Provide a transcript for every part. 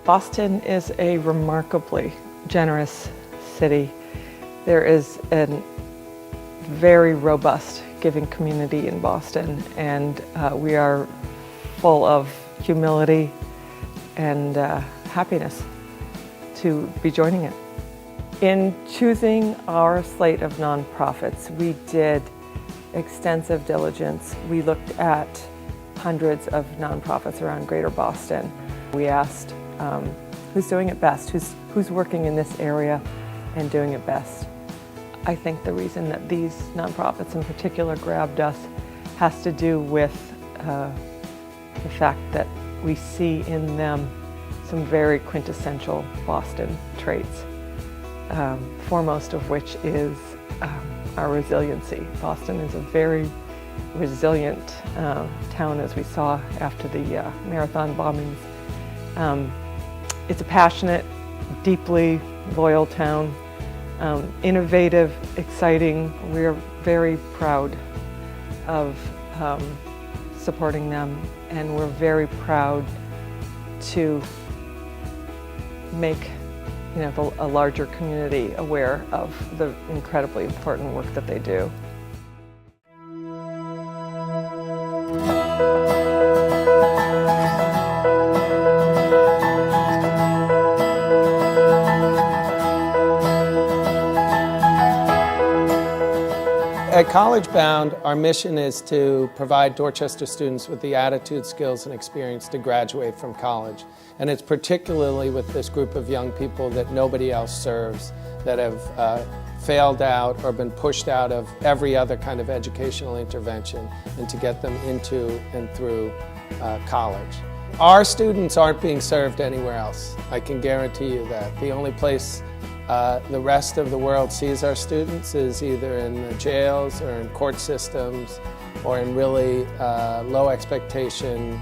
Boston is a remarkably generous city. There is a very robust giving community in Boston, and we are full of humility and happiness to be joining it. In choosing our slate of nonprofits, we did extensive diligence. We looked at hundreds of nonprofits around Greater Boston. We asked who's doing it best, who's working in this area and doing it best. I think the reason that these nonprofits in particular grabbed us has to do with the fact that we see in them some very quintessential Boston traits, foremost of which is our resiliency. Boston is a very resilient town, as we saw after the marathon bombings. It's a passionate, deeply loyal town, innovative, exciting. We're very proud of supporting them, and we're very proud to make a larger community aware of the incredibly important work that they do. At College Bound, our mission is to provide Dorchester students with the attitude, skills, and experience to graduate from college. And it's particularly with this group of young people that nobody else serves, that have failed out or been pushed out of every other kind of educational intervention, and to get them into and through college. Our students aren't being served anywhere else. I can guarantee you that. The only place the rest of the world sees our students is either in the jails or in court systems or in really low expectation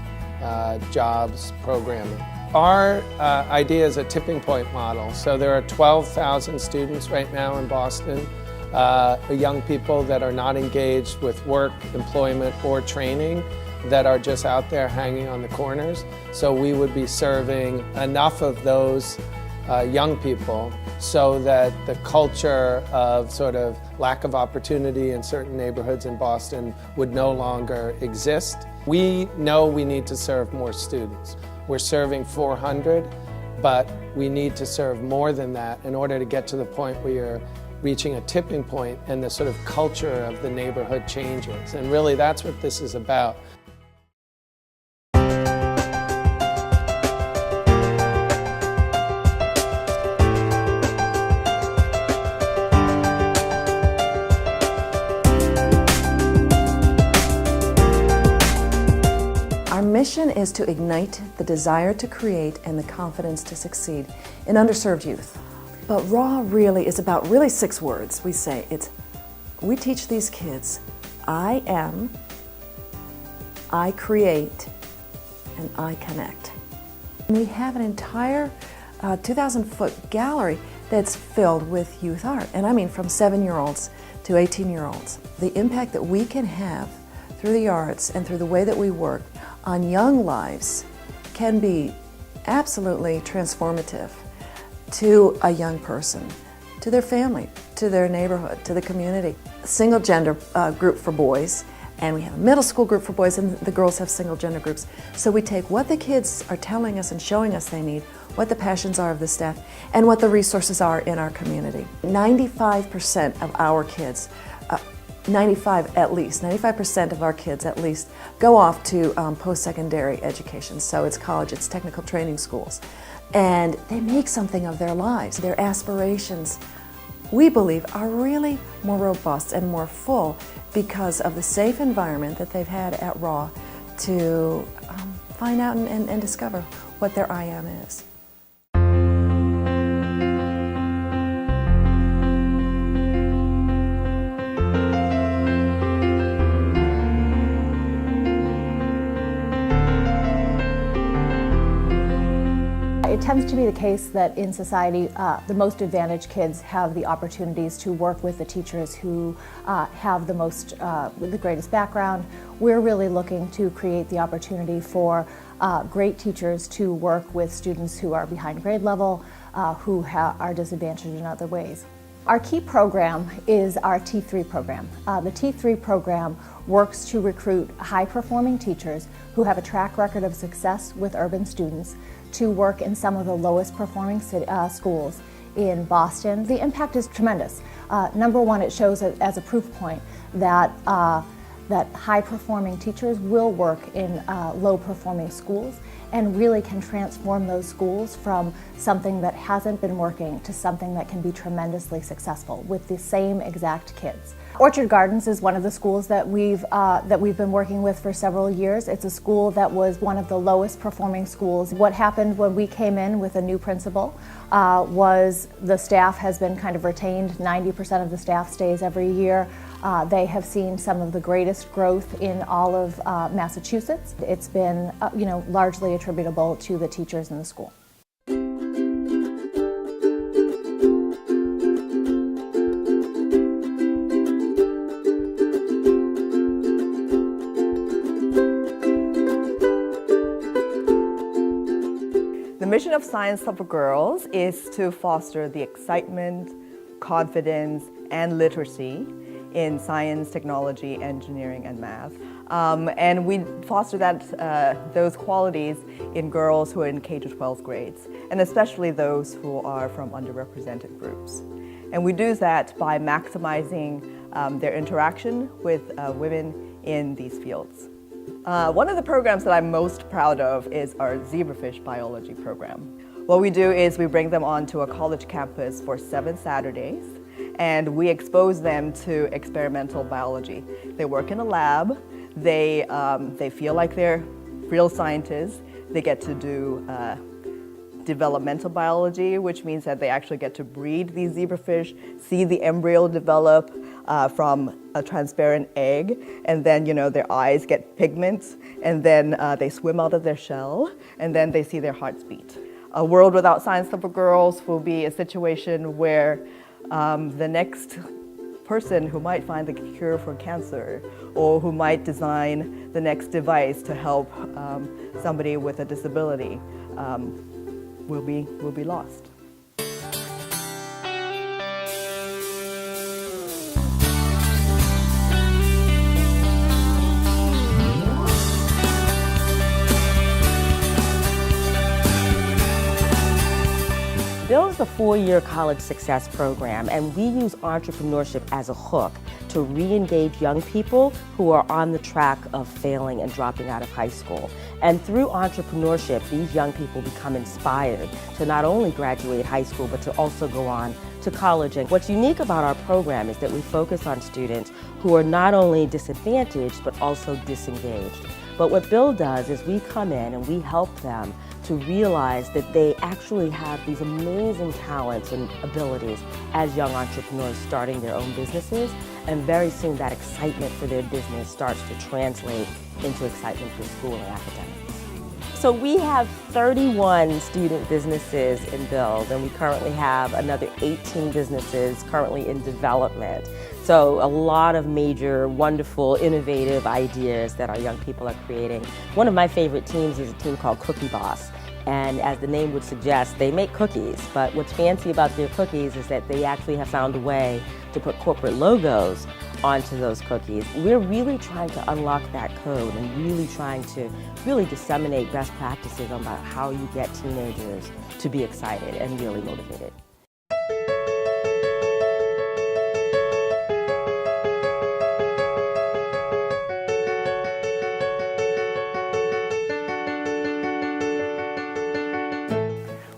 jobs programming. Our idea is a tipping point model. So there are 12,000 students right now in Boston, young people that are not engaged with work, employment, or training, that are just out there hanging on the corners. So we would be serving enough of those young people so that the culture of sort of lack of opportunity in certain neighborhoods in Boston would no longer exist. We know we need to serve more students. We're serving 400, but we need to serve more than that in order to get to the point where you're reaching a tipping point and the sort of culture of the neighborhood changes. And really that's what this is about. Our mission is to ignite the desire to create and the confidence to succeed in underserved youth. But RAW really is about 6 words. We say we teach these kids, I am, I create, and I connect. And we have an entire 2,000-foot gallery that's filled with youth art. And I mean from 7-year-olds to 18-year-olds. The impact that we can have through the arts and through the way that we work on young lives can be absolutely transformative to a young person, to their family, to their neighborhood, to the community. A single gender group for boys, and we have a middle school group for boys, and the girls have single gender groups. So we take what the kids are telling us and showing us they need, what the passions are of the staff, and what the resources are in our community. 95% of our kids 95% of our kids at least go off to post-secondary education. So it's college, it's technical training schools. And they make something of their lives. Their aspirations, we believe, are really more robust and more full because of the safe environment that they've had at RAW to find out and discover what their I am is. It tends to be the case that in society, the most advantaged kids have the opportunities to work with the teachers who have the greatest background. We're really looking to create the opportunity for great teachers to work with students who are behind grade level, who are disadvantaged in other ways. Our key program is our T3 program. The T3 program works to recruit high-performing teachers who have a track record of success with urban students to work in some of the lowest performing schools in Boston. The impact is tremendous. Number one, it shows as a proof point that that high-performing teachers will work in low-performing schools and really can transform those schools from something that hasn't been working to something that can be tremendously successful with the same exact kids. Orchard Gardens is one of the schools that we've been working with for several years. It's a school that was one of the lowest performing schools. What happened when we came in with a new principal was the staff has been kind of retained. 90% of the staff stays every year. They have seen some of the greatest growth in all of Massachusetts. It's been largely attributable to the teachers in the school. The mission of Science Club for Girls is to foster the excitement, confidence, and literacy in science, technology, engineering, and math. And we foster those qualities in girls who are in K-12 grades, and especially those who are from underrepresented groups. And we do that by maximizing their interaction with women in these fields. One of the programs that I'm most proud of is our zebrafish biology program. What we do is we bring them onto a college campus for 7 Saturdays, and we expose them to experimental biology. They work in a lab, they feel like they're real scientists, they get to do developmental biology, which means that they actually get to breed these zebrafish, see the embryo develop from a transparent egg, and then their eyes get pigments, and then they swim out of their shell, and then they see their hearts beat. A world without Science Club for Girls will be a situation where the next person who might find the cure for cancer or who might design the next device to help somebody with a disability will be lost. BUILD is a 4-year college success program, and we use entrepreneurship as a hook to re-engage young people who are on the track of failing and dropping out of high school. And through entrepreneurship, these young people become inspired to not only graduate high school, but to also go on to college. And what's unique about our program is that we focus on students who are not only disadvantaged, but also disengaged. But what BUILD does is we come in and we help them to realize that they actually have these amazing talents and abilities as young entrepreneurs starting their own businesses, and very soon that excitement for their business starts to translate into excitement for school and academics. So we have 31 student businesses in BUILD, and we currently have another 18 businesses currently in development. So a lot of major, wonderful, innovative ideas that our young people are creating. One of my favorite teams is a team called Cookie Boss. And as the name would suggest, they make cookies. But what's fancy about their cookies is that they actually have found a way to put corporate logos onto those cookies. We're really trying to unlock that code and really trying to disseminate best practices about how you get teenagers to be excited and really motivated.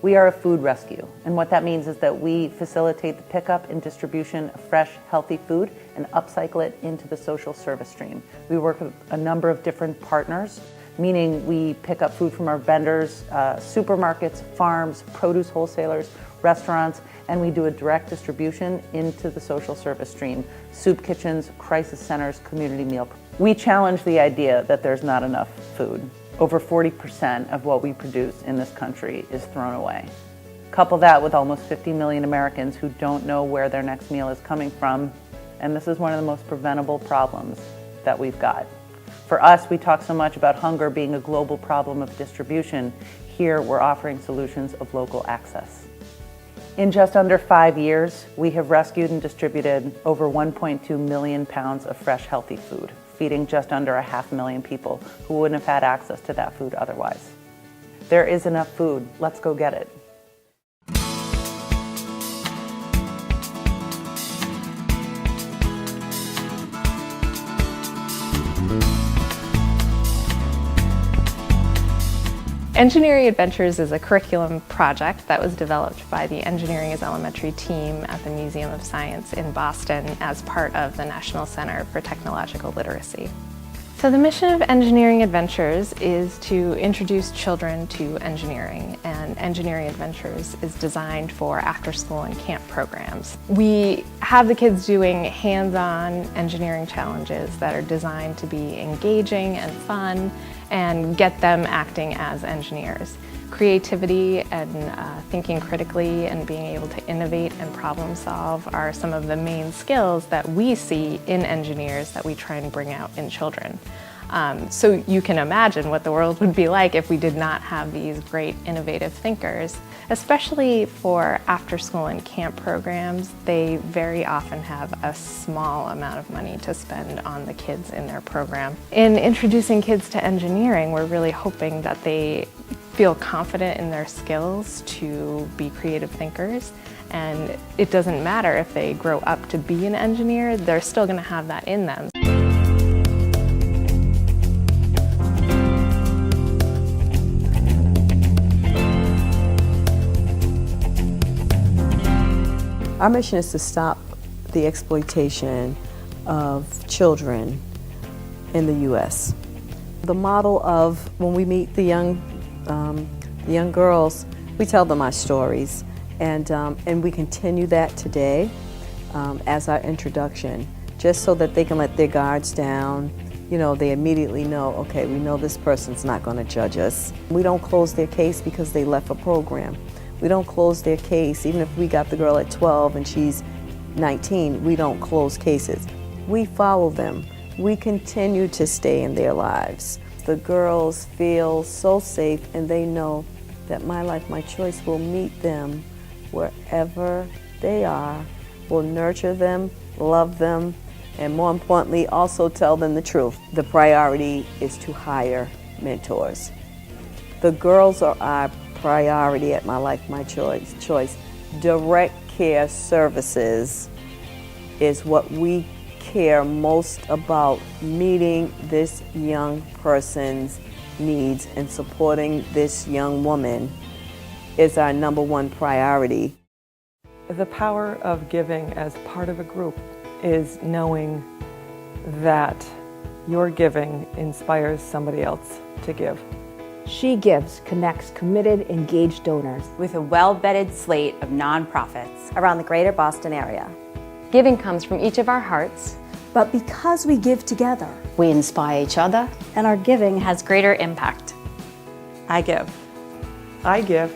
We are a food rescue, and what that means is that we facilitate the pickup and distribution of fresh, healthy food and upcycle it into the social service stream. We work with a number of different partners, meaning we pick up food from our vendors, supermarkets, farms, produce wholesalers, restaurants, and we do a direct distribution into the social service stream, soup kitchens, crisis centers, community meal. We challenge the idea that there's not enough food. Over 40% of what we produce in this country is thrown away. Couple that with almost 50 million Americans who don't know where their next meal is coming from, and this is one of the most preventable problems that we've got. For us, we talk so much about hunger being a global problem of distribution. Here, we're offering solutions of local access. In just under 5 years, we have rescued and distributed over 1.2 million pounds of fresh, healthy food, feeding just under 500,000 people who wouldn't have had access to that food otherwise. There is enough food. Let's go get it. Engineering Adventures is a curriculum project that was developed by the Engineering as Elementary team at the Museum of Science in Boston as part of the National Center for Technological Literacy. So the mission of Engineering Adventures is to introduce children to engineering, and Engineering Adventures is designed for after-school and camp programs. We have the kids doing hands-on engineering challenges that are designed to be engaging and fun and get them acting as engineers. Creativity and thinking critically and being able to innovate and problem solve are some of the main skills that we see in engineers that we try and bring out in children. So you can imagine what the world would be like if we did not have these great innovative thinkers, especially for after-school and camp programs. They very often have a small amount of money to spend on the kids in their program. In introducing kids to engineering, we're really hoping that they feel confident in their skills to be creative thinkers, and it doesn't matter if they grow up to be an engineer, they're still going to have that in them. Our mission is to stop the exploitation of children in the U.S. The model of when we meet the young girls, we tell them our stories, and we continue that today as our introduction, just so that they can let their guards down. You know, they immediately know, okay, we know this person's not going to judge us. We don't close their case because they left a program. We don't close their case, even if we got the girl at 12 and she's 19, we don't close cases. We follow them. We continue to stay in their lives. The girls feel so safe and they know that My Life, My Choice will meet them wherever they are, will nurture them, love them, and more importantly, also tell them the truth. The priority is to hire mentors. The girls are our priority at My Life, My Choice. Direct care services is what we care most about, meeting this young person's needs and supporting this young woman is our #1 priority. The power of giving as part of a group is knowing that your giving inspires somebody else to give. SheGives connects committed, engaged donors with a well-vetted slate of nonprofits around the greater Boston area. Giving comes from each of our hearts, but because we give together, we inspire each other, and our giving has greater impact. I give. I give.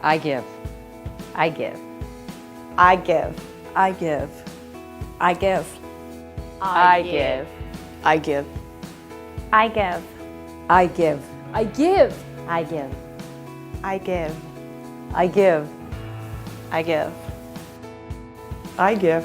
I give. I give. I give. I give. I give. I give. I give. I give. I give. I give. I give. I give. I give. I give. I give.